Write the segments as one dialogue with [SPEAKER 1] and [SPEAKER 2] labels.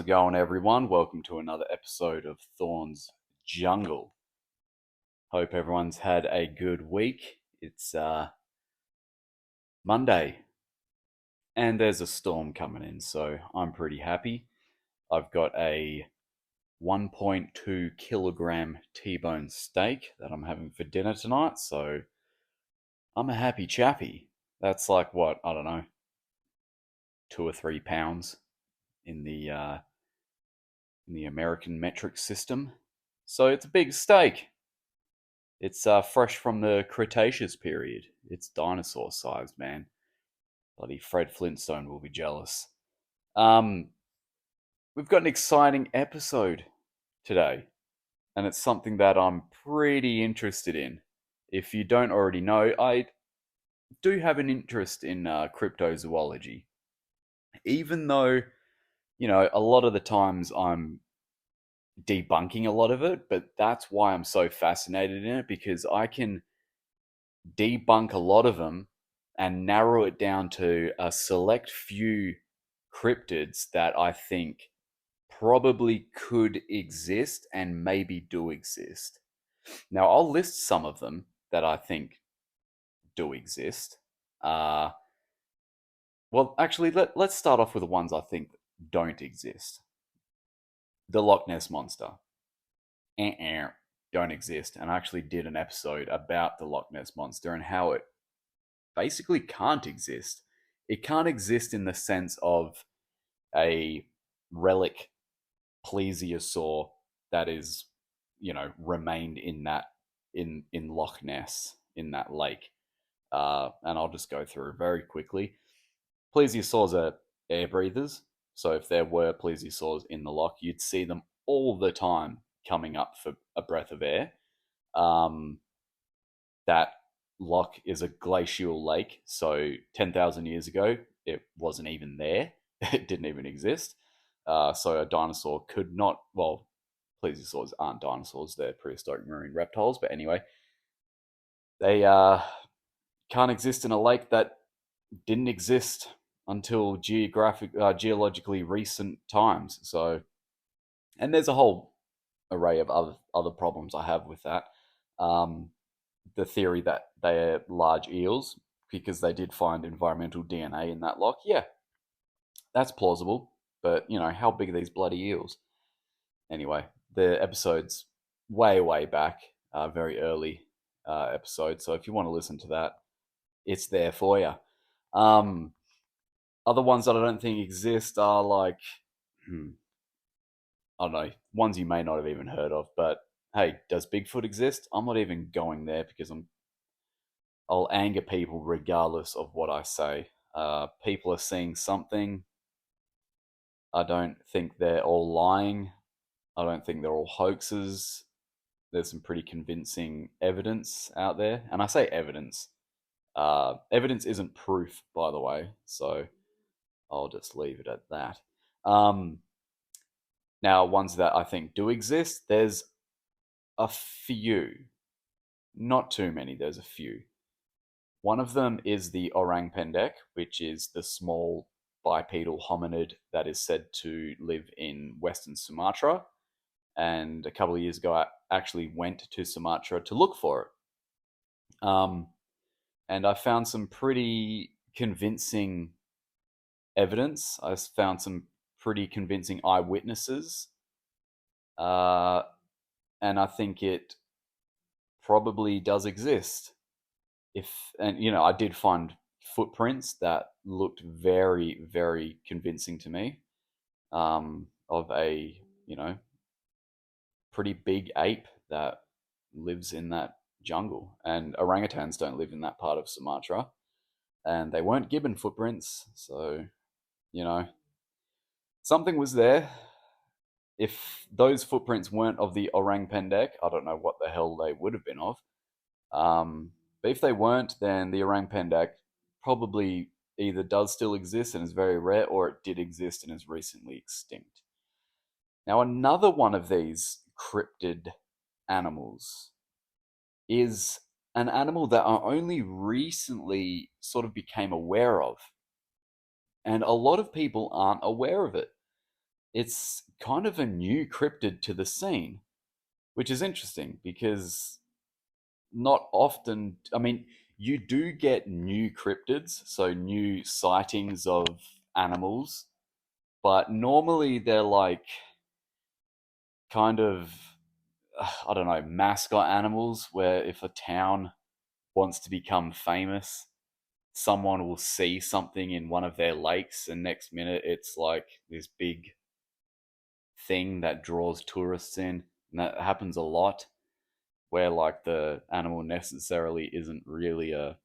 [SPEAKER 1] going, everyone? Welcome to another episode of Thorn's Jungle. Hope everyone's had a good week. It's Monday, and there's a storm coming in, so I'm pretty happy. I've got a 1.2 kilogram T-bone steak that I'm having for dinner tonight, so I'm a happy chappy. That's like what, I don't know, 2 or 3 pounds in the American metric system. So it's a big steak. It's fresh from the Cretaceous period. It's dinosaur sized, man. Bloody Fred Flintstone will be jealous. Um, we've got an exciting episode today, and it's something that I'm pretty interested in. If you don't already know, I do have an interest in cryptozoology, even though, a lot of the times I'm debunking a lot of it, but that's why I'm so fascinated in it because I can debunk a lot of them and narrow it down to a select few cryptids that I think probably could exist and maybe do exist. Now, I'll list some of them that I think do exist. Uh, well, actually, let's start off with the ones I think don't exist. The Loch Ness Monster. Don't exist. And I actually did an episode about the Loch Ness Monster and how it basically can't exist. It can't exist in the sense of a relic plesiosaur that is, remained in that in Loch Ness in that lake. And I'll just go through very quickly. Plesiosaurs are air breathers, so if there were plesiosaurs in the loch, you'd see them all the time coming up for a breath of air. Um, that loch is a glacial lake, so 10,000 years ago, it wasn't even there. It didn't even exist. So a dinosaur could not, well, plesiosaurs aren't dinosaurs, they're prehistoric marine reptiles, but anyway, they can't exist in a lake that didn't exist until geologically recent times. So, and there's a whole array of other problems I have with that. Um, the theory that they're large eels because they did find environmental DNA in that loch. Yeah, that's plausible, but how big are these bloody eels? Anyway, the episode's way back, very early episode. So if you want to listen to that, it's there for you. Um, Other ones that I don't think exist are like, I don't know, ones you may not have even heard of. But hey, does Bigfoot exist? I'm not even going there because I'll anger people regardless of what I say. People are seeing something. I don't think they're all lying. I don't think they're all hoaxes. There's some pretty convincing evidence out there. And I say evidence. Evidence isn't proof, by the way. So I'll just leave it at that. Um, Now, ones that I think do exist, there's a few. Not too many, there's a few. One of them is the orang pendek, which is the small bipedal hominid that is said to live in Western Sumatra. And a couple of years ago, I actually went to Sumatra to look for it. And I found some pretty convincing evidence. I found some pretty convincing eyewitnesses. Uh, and I think it probably does exist. I did find footprints that looked very convincing to me, of a pretty big ape that lives in that jungle. And orangutans don't live in that part of Sumatra, and they weren't gibbon footprints, so you know something was there. If those footprints weren't of the orang pendek, I don't know what the hell they would have been of. But if they weren't, then the orang pendek probably either does still exist and is very rare, or it did exist and is recently extinct. Now, another one of these cryptid animals is an animal that I only recently sort of became aware of. And a lot of people aren't aware of it. it's kind of a new cryptid to the scene, which is interesting because not often, I mean, you do get new cryptids, so new sightings of animals, but normally they're like kind of, I don't know, mascot animals where if a town wants to become famous, someone will see something in one of their lakes, and next minute it's like this big thing that draws tourists in. And that happens a lot where like the animal necessarily isn't really a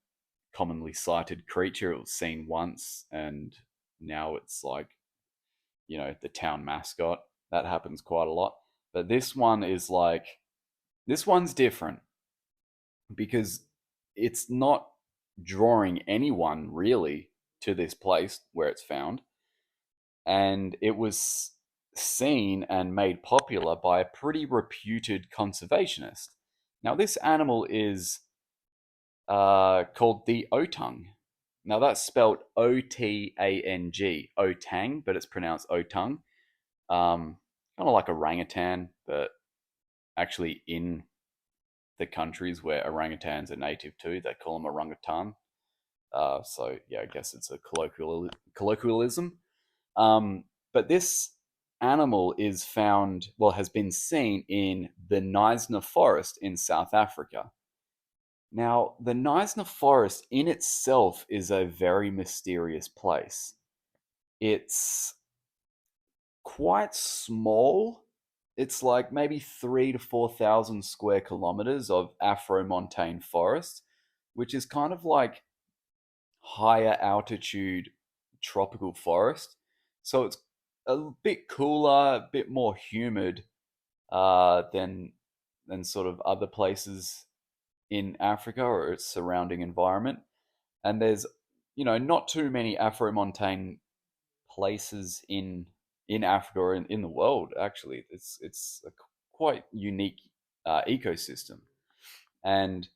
[SPEAKER 1] commonly sighted creature. It was seen once and now it's like, the town mascot. That happens quite a lot. But this one is like, this one's different because it's not drawing anyone really to this place where it's found. And it was seen and made popular by a pretty reputed conservationist. Now, this animal is called the Otang. Now, that's spelled Otang, Otang, but it's pronounced Otang. Kind of like orangutan, but actually in the countries where orangutans are native to, they call them orangutan. So yeah, I guess it's a colloquialism. But this animal is found, well, has been seen in the Knysna forest in South Africa. Now, the Knysna forest in itself is a very mysterious place. It's quite small. It's like maybe 3 to 4 thousand square kilometers of Afro-montane forest, which is kind of like higher altitude tropical forest. So it's a bit cooler, a bit more humid than sort of other places in Africa or its surrounding environment. And there's, not too many Afro-montane places in Africa or in the world. Actually, it's a quite unique ecosystem, and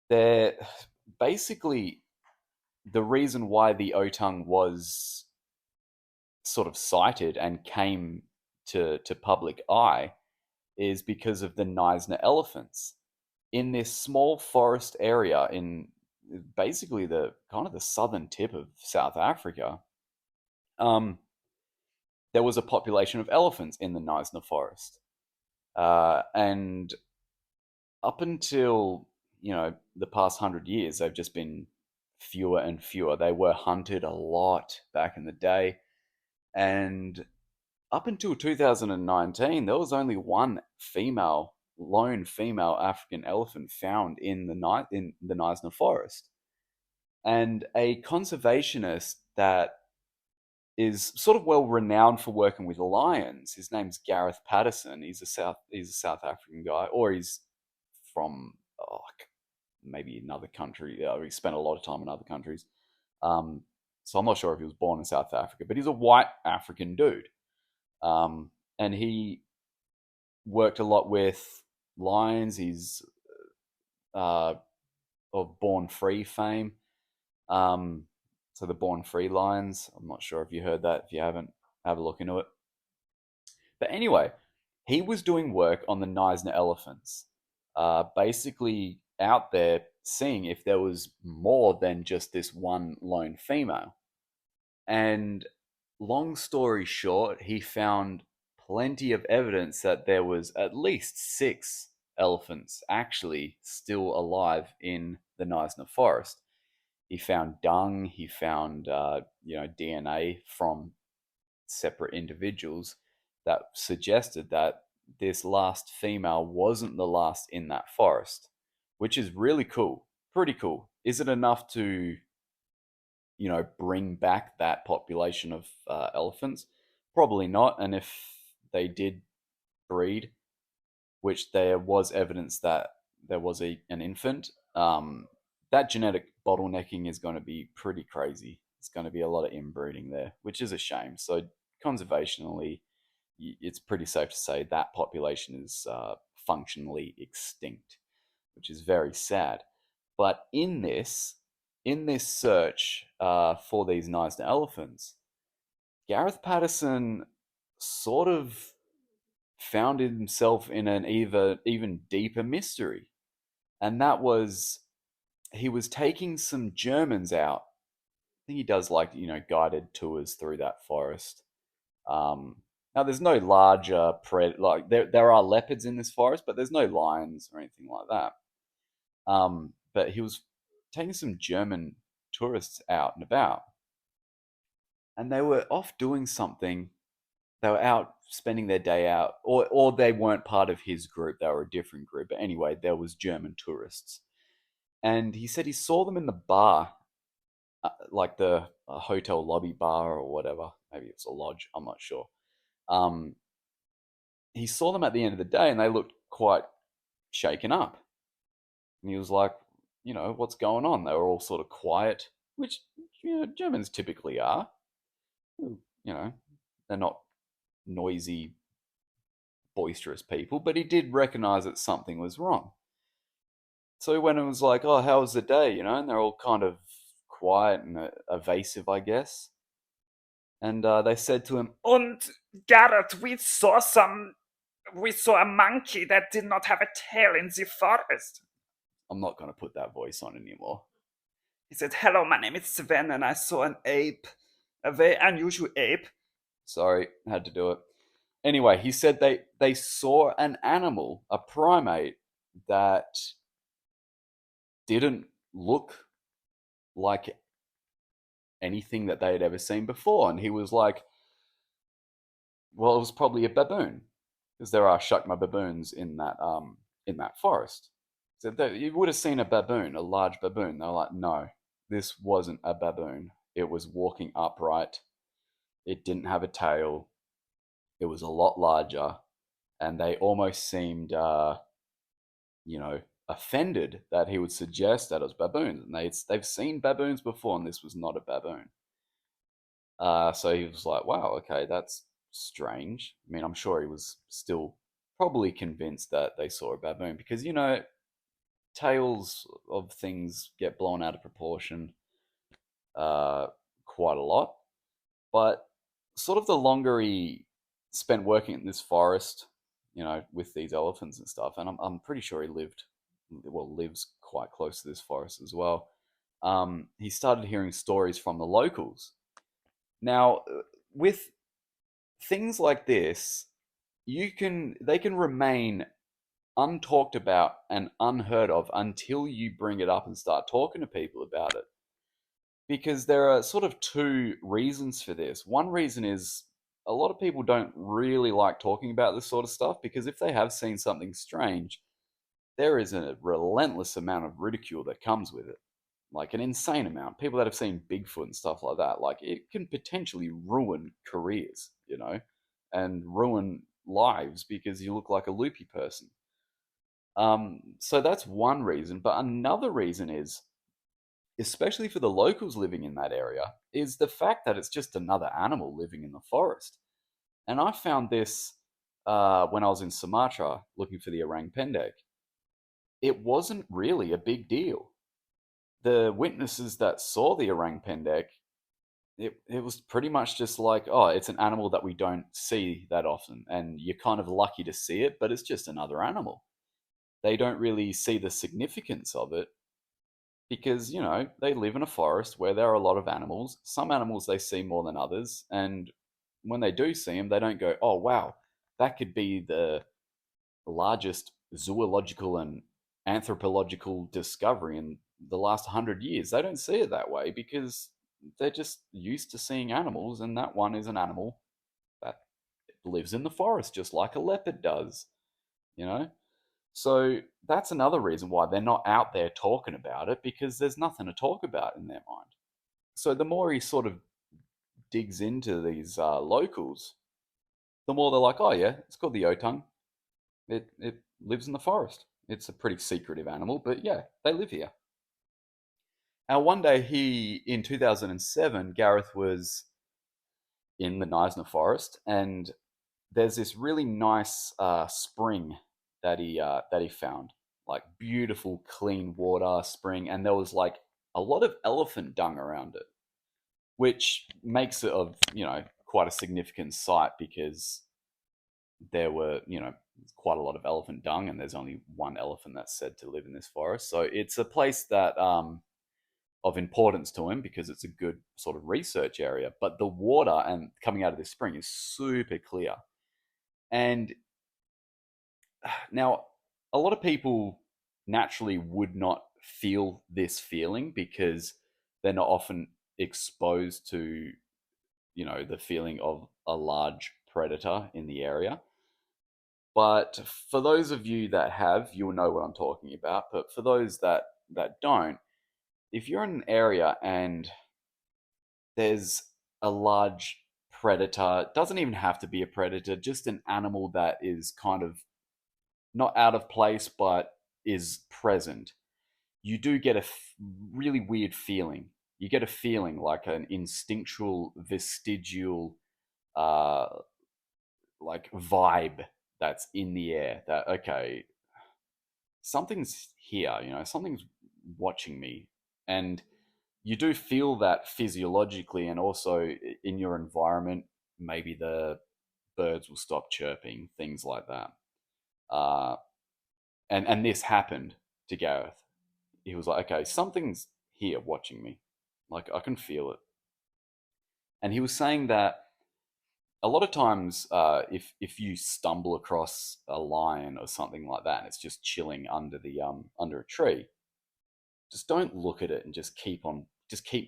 [SPEAKER 1] they're basically the reason why the Otang was sort of cited and came to public eye is because of the Knysna elephants in this small forest area in basically the kind of the southern tip of South Africa. Um, there was a population of elephants in the Knysna forest, and up until the past 100 years, they've just been fewer and fewer. They were hunted a lot back in the day, and up until 2019, there was only one lone female African elephant found in the Knysna forest, and a conservationist that is sort of well renowned for working with lions. His name's Gareth Patterson. He's a South African guy, or he's from maybe another country. He spent a lot of time in other countries. Um, so I'm not sure if he was born in South Africa, but he's a white African dude. And he worked a lot with lions. He's uh, of Born Free fame. Um, so the Born Free lions. I'm not sure if you heard that. If you haven't, have a look into it. But anyway, he was doing work on the Knysna elephants, basically out there seeing if there was more than just this one lone female. And long story short, he found plenty of evidence that there was at least six elephants actually still alive in the Knysna forest. He found dung. He found DNA from separate individuals that suggested that this last female wasn't the last in that forest, which is really cool. Pretty cool. Is it enough to, bring back that population of elephants? Probably not. And if they did breed, which there was evidence that there was an infant, that genetic bottlenecking is going to be pretty crazy. It's going to be a lot of inbreeding there, which is a shame. So conservationally, it's pretty safe to say that population is functionally extinct, which is very sad. But in this search for these Knysna elephants, Gareth Patterson sort of found himself in an even deeper mystery, and that was he was taking some Germans out. I think he does like guided tours through that forest. Now there's no larger like there are leopards in this forest, but there's no lions or anything like that. But he was taking some German tourists out and about, and they were off doing something. They were out spending their day out, or they weren't part of his group. They were a different group. But anyway, there was German tourists, and he said he saw them in the bar, like the hotel lobby bar or whatever. Maybe it's a lodge. I'm not sure. Um, he saw them at the end of the day, and they looked quite shaken up. And he was like, what's going on? They were all sort of quiet, which Germans typically are. They're not noisy, boisterous people, but he did recognize that something was wrong. So he went and was like, "Oh, how was the day?" And they're all kind of quiet and evasive, I guess. And they said to him,
[SPEAKER 2] And Garrett, we saw a monkey that did not have a tail in the forest.
[SPEAKER 1] "I'm not going to put that voice on anymore."
[SPEAKER 2] He said, "Hello, my name is Sven, and I saw an ape, a very unusual ape."
[SPEAKER 1] Sorry, had to do it. Anyway, he said they saw an animal, a primate that didn't look like anything that they had ever seen before, and he was like, "Well, it was probably a baboon, because there are Shakma baboons in that forest." So you would have seen a baboon, a large baboon. They were like, "No, this wasn't a baboon. It was walking upright. It didn't have a tail. It was a lot larger, and they almost seemed, you know, offended that he would suggest that it was baboons. And they've seen baboons before, and this was not a baboon." So he was like, "Wow, okay, that's strange." I mean, I'm sure he was still probably convinced that they saw a baboon because tails of things get blown out of proportion uh, quite a lot. But sort of the longer he spent working in this forest, with these elephants and stuff, and I'm pretty sure he lives quite close to this forest as well. He started hearing stories from the locals. Now, with things like this, they can remain untalked about and unheard of until you bring it up and start talking to people about it. Because there are sort of two reasons for this. One reason is a lot of people don't really like talking about this sort of stuff because if they have seen something strange, there is a relentless amount of ridicule that comes with it. Like an insane amount. People that have seen Bigfoot and stuff like that, like it can potentially ruin careers, and ruin lives because you look like a loopy person. So that's one reason. But another reason is, especially for the locals living in that area, is the fact that it's just another animal living in the forest. And I found this when I was in Sumatra looking for the orang pendek. It wasn't really a big deal. The witnesses that saw the orang pendek, it was pretty much just like, oh, it's an animal that we don't see that often, and you're kind of lucky to see it, but it's just another animal. They don't really see the significance of it because they live in a forest where there are a lot of animals. Some animals they see more than others, and when they do see them, they don't go, "Oh wow, that could be the largest zoological and anthropological discovery in the last 100 years." They don't see it that way because they're just used to seeing animals, and that one is an animal that lives in the forest just like a leopard does, you know. So that's another reason why they're not out there talking about it because there's nothing to talk about in their mind. So the more he sort of digs into these locals, the more they're like, "Oh yeah, it's called the Otang. It lives in the forest. It's a pretty secretive animal, but yeah, they live here." Now one day in 2007, Gareth was in the Knysna forest, and there's this really nice spring that he found, like beautiful clean water spring, and there was like a lot of elephant dung around it, which makes it of quite a significant site because there were, quite a lot of elephant dung, and there's only one elephant that's said to live in this forest. So it's a place that of importance to him because it's a good sort of research area. But the water and coming out of this spring is super clear. And now, a lot of people naturally would not feel this feeling because they're not often exposed to, the feeling of a large predator in the area. But for those of you that have, you'll know what I'm talking about. But for those that don't, if you're in an area and there's a large predator, it doesn't even have to be a predator, just an animal that is kind of not out of place but is present, you do get a really weird feeling. You get a feeling like an instinctual, vestigial, uh, like vibe that's in the air. That okay, something's here. Something's watching me, and you do feel that physiologically, and also in your environment. Maybe the birds will stop chirping, things like that. Uh, and this happened to Gareth. He was like, okay, something's here watching me. Like I can feel it. And he was saying that a lot of times, if you stumble across a lion or something like that, and it's just chilling under the under a tree, just don't look at it and just keep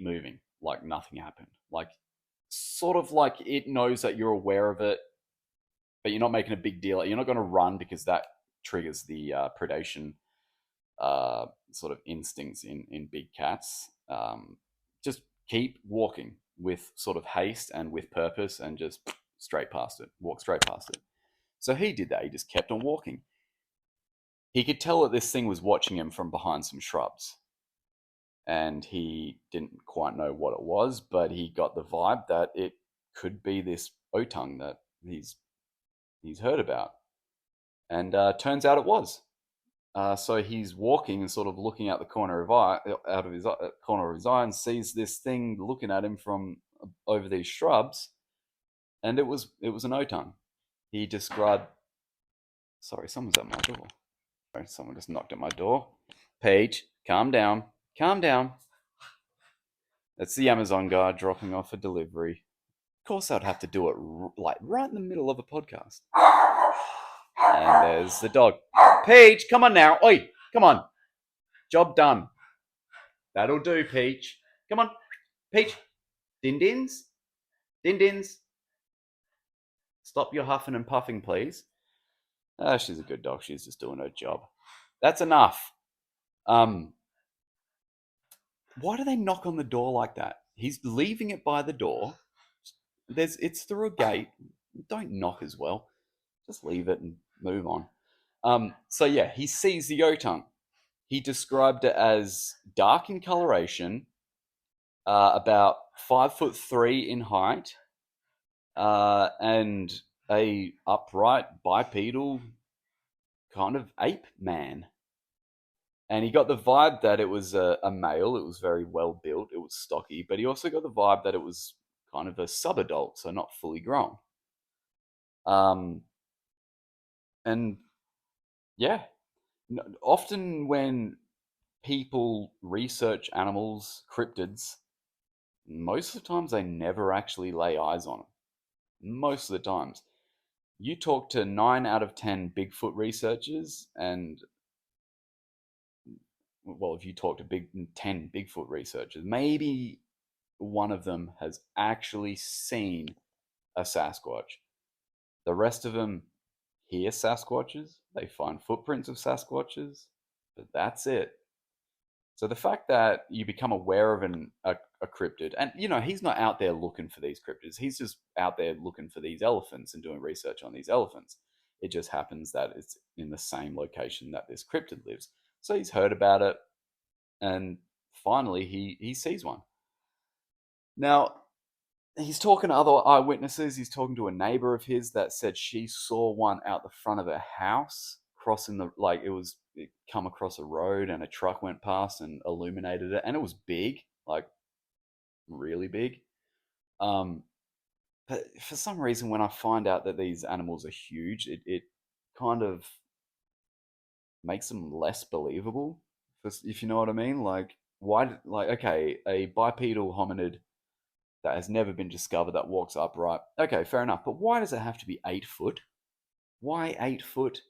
[SPEAKER 1] moving like nothing happened. Like sort of like it knows that you're aware of it, but you're not making a big deal. You're not going to run because that triggers the predation sort of instincts in big cats. Just keep walking with sort of haste and with purpose, and just straight past it. Walk straight past it. So he did that. He just kept on walking. He could tell that this thing was watching him from behind some shrubs, and he didn't quite know what it was, but he got the vibe that it could be this Otang that he's heard about. And turns out it was. So he's walking and sort of looking out the corner of his eye, and sees this thing looking at him from over these shrubs, and it was an Otang. He described. Sorry, someone's at my door. Sorry, someone just knocked at my door. Paige, calm down, calm down. That's the Amazon guy dropping off a delivery. Of course, I'd have to do it like right in the middle of a podcast. And there's the dog. Peach, come on now. Oi, come on. Job done. That'll do, Peach. Come on. Peach. Din-dins. Din-dins. Stop your huffing and puffing, please. She's a good dog. She's just doing her job. That's enough. Why do they knock on the door like that? He's leaving it by the door. It's through a gate. Don't knock as well. Just leave it and move on. So yeah, he sees the Otang. He described it as dark in coloration, about 5'3" in height, and a upright bipedal kind of ape man. And he got the vibe that it was a male. It was very well built. It was stocky, but he also got the vibe that it was kind of a subadult, so not fully grown. Um, and yeah, often when people research animals, cryptids, most of the times they never actually lay eyes on them. Most of the times. You talk to 9 out of 10 Bigfoot researchers, and well, if you talk to 10 Bigfoot researchers, maybe one of them has actually seen a Sasquatch. The rest of them hear Sasquatches, they find footprints of Sasquatches, but that's it. So the fact that you become aware of a cryptid, and he's not out there looking for these cryptids. He's just out there looking for these elephants and doing research on these elephants. It just happens that it's in the same location that this cryptid lives. So he's heard about it, and finally he sees one. Now he's talking to other eyewitnesses. He's talking to a neighbor of his that said she saw one out the front of her house crossing it come across a road, and a truck went past and illuminated it, and it was big, like really big. Um, but for some reason, when I find out that these animals are huge, it kind of makes them less believable. If you know what I mean, like why? Like okay, a bipedal hominid that has never been discovered that walks upright. Okay, fair enough. But why does it have to be 8 foot? Why 8 foot?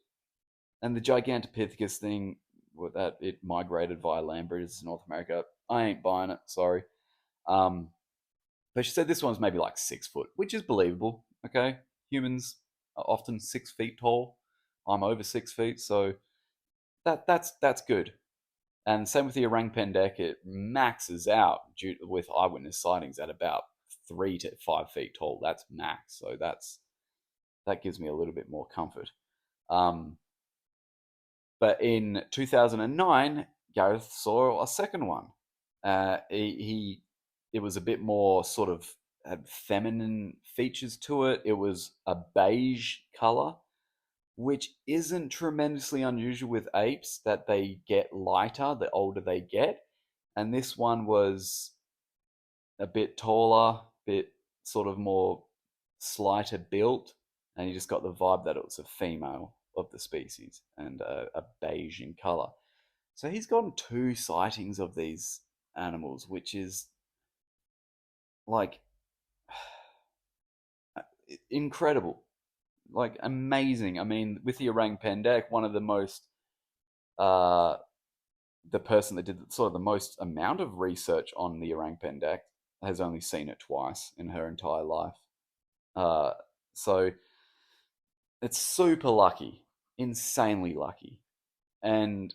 [SPEAKER 1] And the Gigantopithecus thing, well, that it migrated via land bridges to North America. I ain't buying it. Sorry. Um, but she said this one's maybe like 6 foot, which is believable. Okay, humans are often 6 feet tall. I'm over 6 feet, so that's good. And same with the orang pendek, it maxes out with eyewitness sightings at about 3 to 5 feet tall. That's max, so that gives me a little bit more comfort. Um, but in 2009, Gareth saw a second one. He it was a bit more sort of had feminine features to it. It was a beige color, which isn't tremendously unusual with apes that they get lighter the older they get. And this one was a bit taller, bit sort of more slighter built, and you just got the vibe that it was a female of the species and a beige in color. So he's gotten 2 sightings of these animals, which is like incredible, like amazing. I mean, with the orang pendek, one of the most uh, the person that did sort of the most amount of research on the orang pendek has only seen it twice in her entire life. Uh, so it's super lucky, insanely lucky, and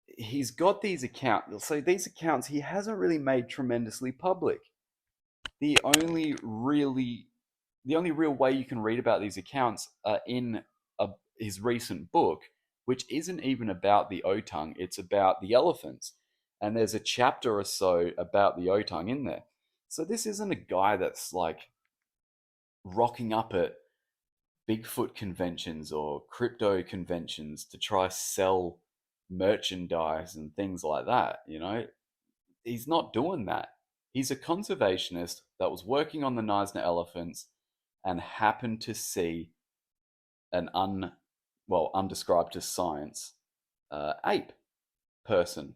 [SPEAKER 1] he's got these accounts. So these accounts he hasn't really made tremendously public. The only really, the only real way you can read about these accounts are in his recent book, which isn't even about the Otang. It's about the elephants, and there's a chapter or so about the Otang in there. So this isn't a guy that's like rocking up at Bigfoot conventions or crypto conventions to try sell merchandise and things like that. He's not doing that. He's a conservationist that was working on the Knysna elephants and happened to see an undescribed to science ape person,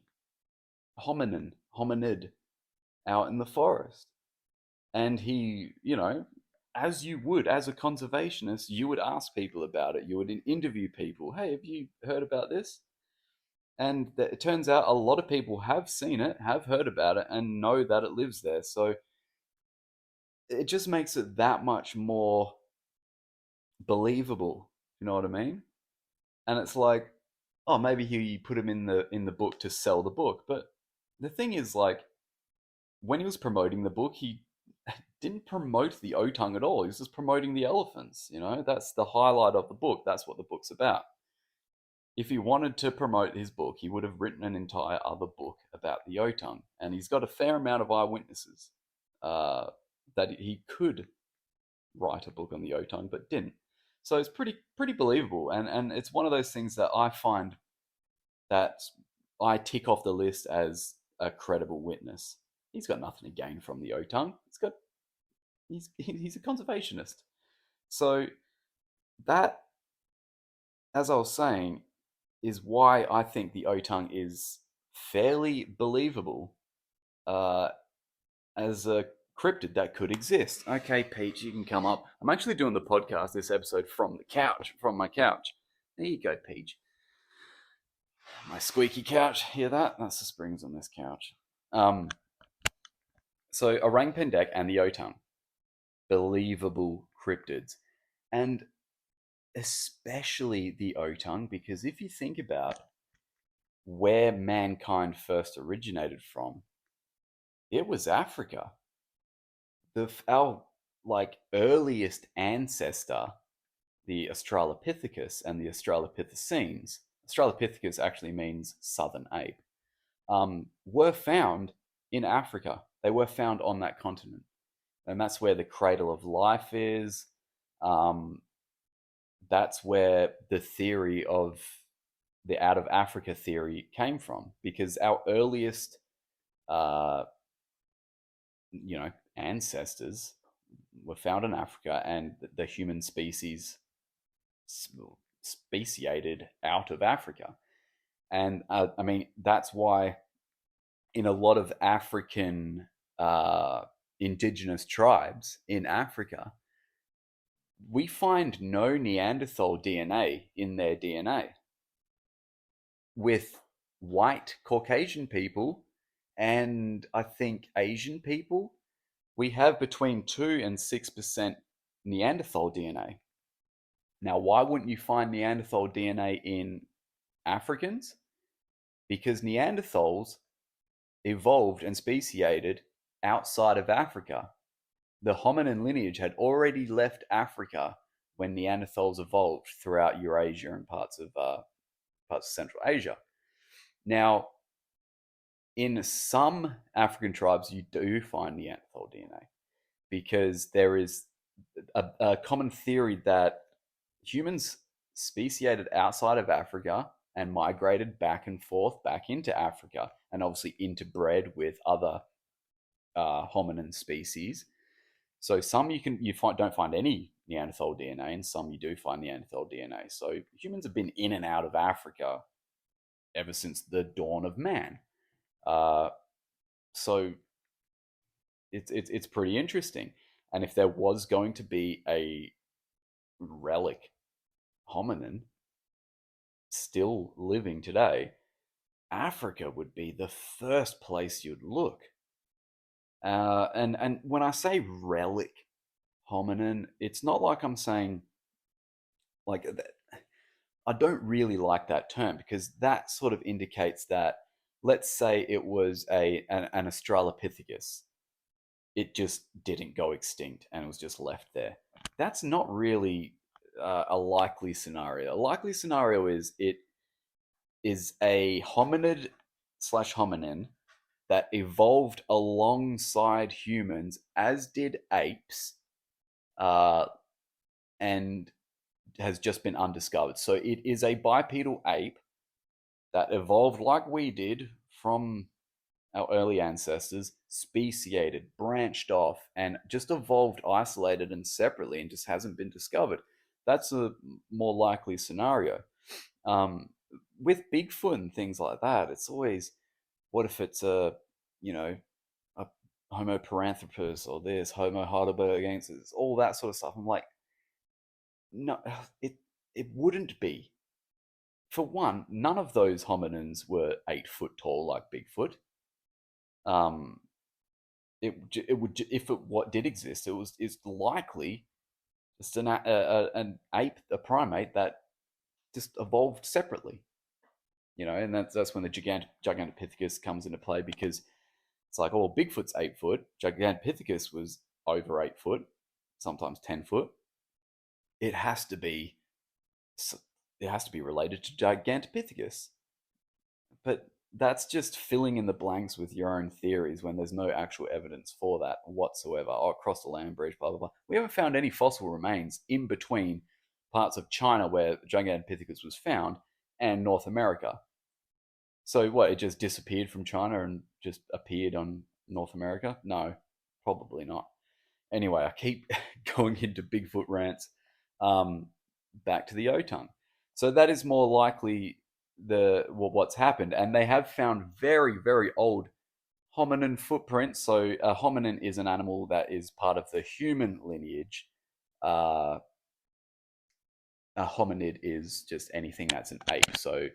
[SPEAKER 1] hominid out in the forest. And he, as you would as a conservationist, you would ask people about it. You would interview people. Hey, have you heard about this? And it turns out a lot of people have seen it, have heard about it, and know that it lives there. So it just makes it that much more believable. You know what I mean? And it's like, oh, maybe he put him in the book to sell the book. But the thing is, like, when he was promoting the book, he didn't promote the Otang at all. He was just promoting the elephants. That's the highlight of the book. That's what the book's about. If he wanted to promote his book, he would have written an entire other book about the Otang, and he's got a fair amount of eyewitnesses uh, that he could write a book on the Otang, but didn't. So it's pretty believable, and it's one of those things that I find that I tick off the list as a credible witness. He's got nothing to gain from the Otang. He's a conservationist. So that, as I was saying, is why I think the Otang is fairly believable uh, as a cryptid that could exist. Okay, Peach, you can come up. I'm actually doing the podcast this episode from from my couch. There you go, Peach. My squeaky couch. Hear that? That's the springs on this couch. Um, so orang pendek and the Otang, believable cryptids, and especially the Otang, because if you think about where mankind first originated from, it was Africa. Our like earliest ancestor, the Australopithecus and the Australopithecines. Australopithecus actually means southern ape. Were found in Africa. They were found on that continent, and that's where the cradle of life is. Um, that's where the theory of the out of Africa theory came from, because our earliest, uh, ancestors, were found in Africa, and the human species speciated out of Africa. And I mean, that's why in a lot of African indigenous tribes in Africa, we find no Neanderthal DNA in their DNA. With white Caucasian people and I think Asian people, we have between 2 and 6% Neanderthal DNA. Now, why wouldn't you find Neanderthal DNA in Africans? Because Neanderthals evolved and speciated outside of Africa. The hominin lineage had already left Africa when Neanderthals evolved throughout Eurasia and parts of Central Asia. Now, in some African tribes, you do find Neanderthal DNA because there is a common theory that humans speciated outside of Africa and migrated back and forth back into Africa and obviously interbred with other hominin species. So some don't find any Neanderthal DNA, and some you do find Neanderthal DNA. So humans have been in and out of Africa ever since the dawn of man. Uh, so it's pretty interesting. And if there was going to be a relic hominin still living today, Africa would be the first place you'd look. And when I say relic hominin, it's not like I'm saying like I don't really like that term because that sort of indicates that, let's say it was an Australopithecus, it just didn't go extinct and it was just left there. That's not really a likely scenario. A likely scenario is it is a hominid slash hominin that evolved alongside humans, as did apes, uh, and has just been undiscovered. So it is a bipedal ape that evolved like we did from our early ancestors, speciated, branched off, and just evolved isolated and separately and just hasn't been discovered. That's a more likely scenario. Um, with Bigfoot and things like that, it's always, what if it's you know, a Homo paranthropus or this Homo heidelbergensis, all that sort of stuff. I'm like, no, it wouldn't be. For one, none of those hominins were 8 foot tall like Bigfoot. Um, it would, if it what did exist, it's likely just an ape, a primate that just evolved separately. And that's when the Gigantopithecus comes into play, because it's like, oh, well, Bigfoot's 8 foot, Gigantopithecus was over 8 foot, sometimes 10 foot. It has to be related to Gigantopithecus. But that's just filling in the blanks with your own theories when there's no actual evidence for that whatsoever. Oh, across the land bridge, blah, blah, blah. We haven't found any fossil remains in between parts of China where Gigantopithecus was found and North America. So what, it just disappeared from China and just appeared on North America? No, probably not. Anyway, I keep going into Bigfoot rants. Back to the Otang. So that is more likely what's happened, and they have found very, very old hominin footprints. So a hominin is an animal that is part of the human lineage. A hominid is just anything that's an ape. So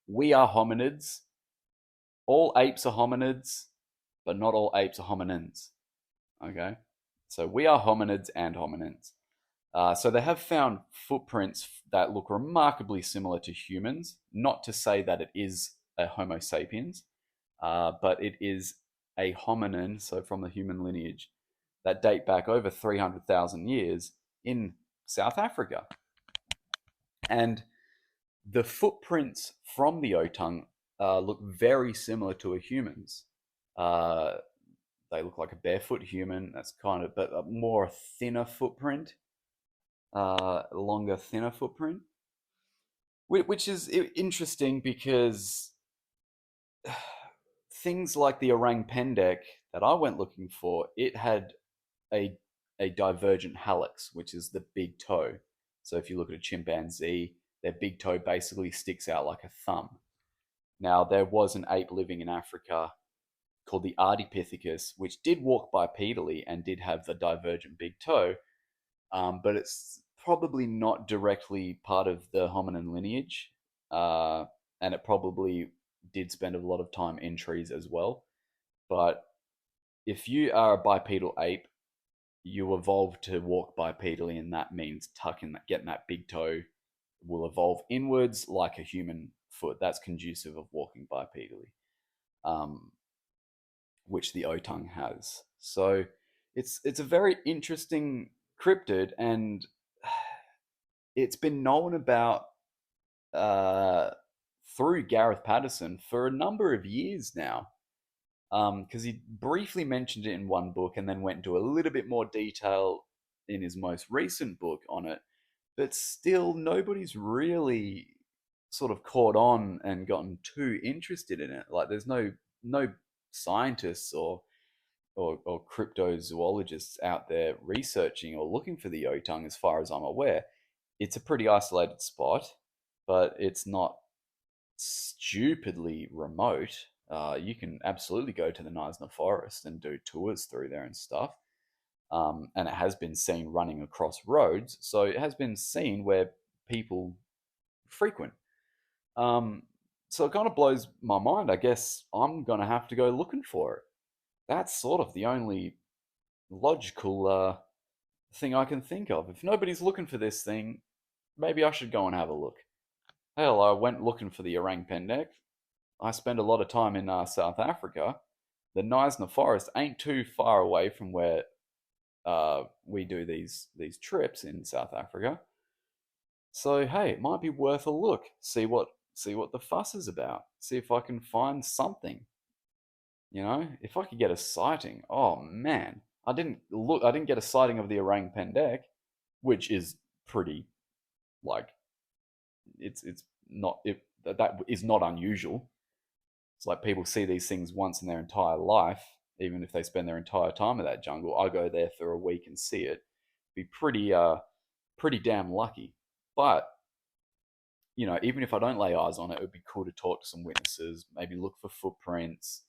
[SPEAKER 1] we are hominids. All apes are hominids, but not all apes are hominins. Okay, so we are hominids and hominins. So they have found footprints that look remarkably similar to humans. Not to say that it is a Homo sapiens, but it is a hominin, so from the human lineage, that date back over 300,000 years in South Africa. And the footprints from the Otang look very similar to a human's. They look like a barefoot human. That's kind of, but a more thinner footprint. Longer, thinner footprint, which is interesting because things like the orang pendek that I went looking for, it had a a divergent hallux, which is the big toe. So if you look at a chimpanzee, their big toe basically sticks out like a thumb. Now, there was an ape living in Africa called the Ardipithecus, which did walk bipedally and did have the divergent big toe, but it's probably not directly part of the hominin lineage, uh, and it probably did spend a lot of time in trees as well. But if you are a bipedal ape, you evolve to walk bipedally, and that means tucking that, getting that big toe will evolve inwards like a human foot. That's conducive of walking bipedally, um, which the Otang has. So it's a very interesting cryptid, and it's been known about uh, through Gareth Patterson for a number of years now. Because he briefly mentioned it in one book and then went into a little bit more detail in his most recent book on it. But still, nobody's really sort of caught on and gotten too interested in it. Like, there's no scientists or cryptozoologists out there researching or looking for the Otang, as far as I'm aware. It's a pretty isolated spot, but it's not stupidly remote. You can absolutely go to the Knysna forest and do tours through there and stuff. And it has been seen running across roads, so it has been seen where people frequent. Um, so it kind of blows my mind. I guess I'm gonna have to go looking for it. That's sort of the only logical thing I can think of. If nobody's looking for this thing, maybe I should go and have a look. Hell, I went looking for the orang pendek. I spend a lot of time in South Africa. The Knysna forest ain't too far away from where we do these trips in South Africa. So hey, it might be worth a look. See what the fuss is about. See if I can find something. If I could get a sighting. Oh man, I didn't look. I didn't get a sighting of the orang pendek, which is pretty like it's not it that is not unusual. It's like people see these things once in their entire life, even if they spend their entire time in that jungle. I go there for a week and see it. Be pretty damn lucky. But even if I don't lay eyes on it, it would be cool to talk to some witnesses, maybe look for footprints,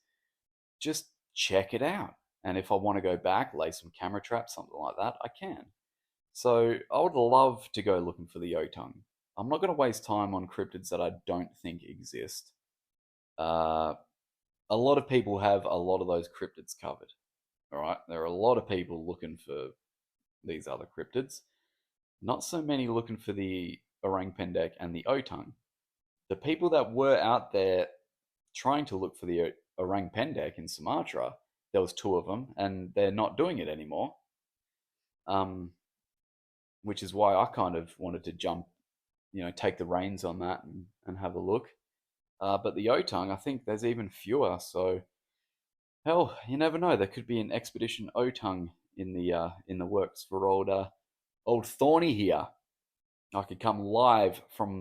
[SPEAKER 1] just check it out. And if I want to go back, lay some camera traps, something like that, I can. So I would love to go looking for the Otang. I'm not going to waste time on cryptids that I don't think exist. Uh, a lot of people have a lot of those cryptids covered. All right, there are a lot of people looking for these other cryptids. Not so many looking for the orang pendek and the Otang. The people that were out there trying to look for the orang pendek in Sumatra, there was two of them, and they're not doing it anymore. Um, which is why I kind of wanted to jump, take the reins on that and have a look. But the Otang, I think there's even fewer. So hell, you never know. There could be an expedition Otang in the works for old Thorny here. I could come live from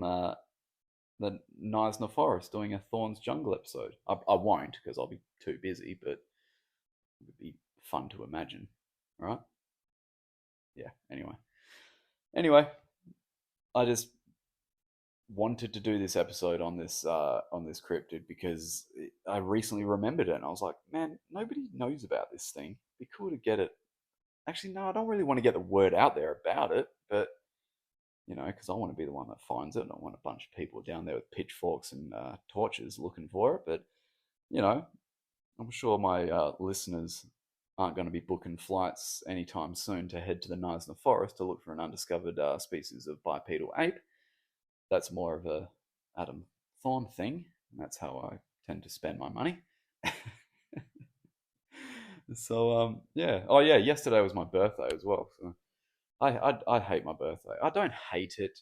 [SPEAKER 1] the Knysna Forest doing a Thorns Jungle episode. I won't because I'll be too busy, but it would be fun to imagine, right? Yeah. Anyway, I just wanted to do this episode on this cryptid because I recently remembered it and I was like, man, nobody knows about this thing. It'd be cool to get it. Actually, no, I don't really want to get the word out there about it, but because I want to be the one that finds it. I don't want a bunch of people down there with pitchforks and torches looking for it. But you know, I'm sure my listeners aren't going to be booking flights anytime soon to head to the Knysna forest to look for an undiscovered species of bipedal ape. That's more of a Adam Thorne thing. That's how I tend to spend my money. So yeah. Oh yeah. Yesterday was my birthday as well. So I hate my birthday. I don't hate it.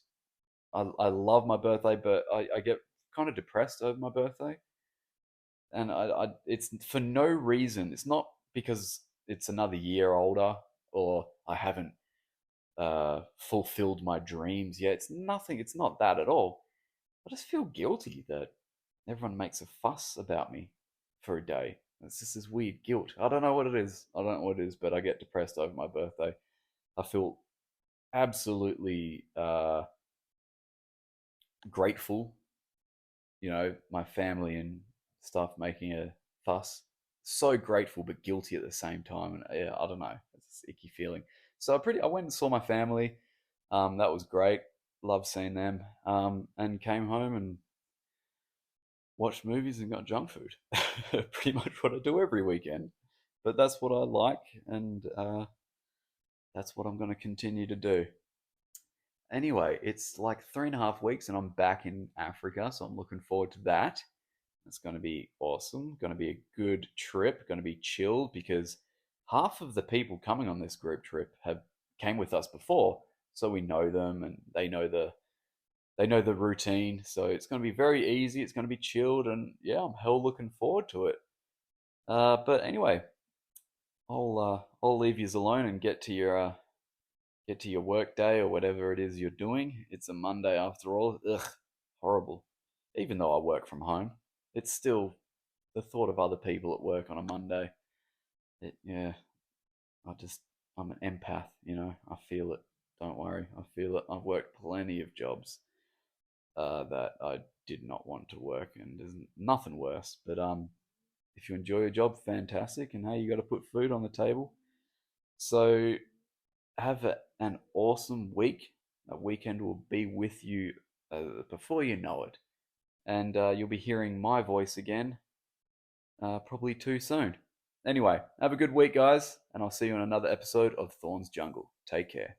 [SPEAKER 1] I love my birthday, but I get kind of depressed over my birthday, and it's for no reason. It's not because it's another year older or I haven't fulfilled my dreams yet. It's nothing. It's not that at all. I just feel guilty that everyone makes a fuss about me for a day. It's just this weird guilt. I don't know what it is. I don't know what it is, but I get depressed over my birthday. I feel absolutely grateful, my family and stuff making a fuss. So grateful but guilty at the same time, and yeah, I don't know, it's this icky feeling. So I went and saw my family. That was great. Loved seeing them. And came home and watched movies and got junk food. Pretty much what I do every weekend. But that's what I like, and that's what I'm going to continue to do. Anyway, it's like 3.5 weeks, and I'm back in Africa, so I'm looking forward to that. It's going to be awesome. Going to be a good trip. Going to be chilled because half of the people coming on this group trip have came with us before, so we know them and they know the routine. So it's going to be very easy. It's going to be chilled, and yeah, I'm hell looking forward to it. But anyway, I'll leave you alone and get to your work day or whatever it is you're doing. It's a Monday after all. Ugh, horrible. Even though I work from home, it's still the thought of other people at work on a Monday. Yeah, I just, I'm an empath. I feel it. Don't worry, I feel it. I've worked plenty of jobs that I did not want to work, and there's nothing worse. But if you enjoy your job, fantastic. And hey, you got to put food on the table. So have an awesome week. A weekend will be with you before you know it. And you'll be hearing my voice again probably too soon. Anyway, have a good week, guys, and I'll see you in another episode of Thorn's Jungle. Take care.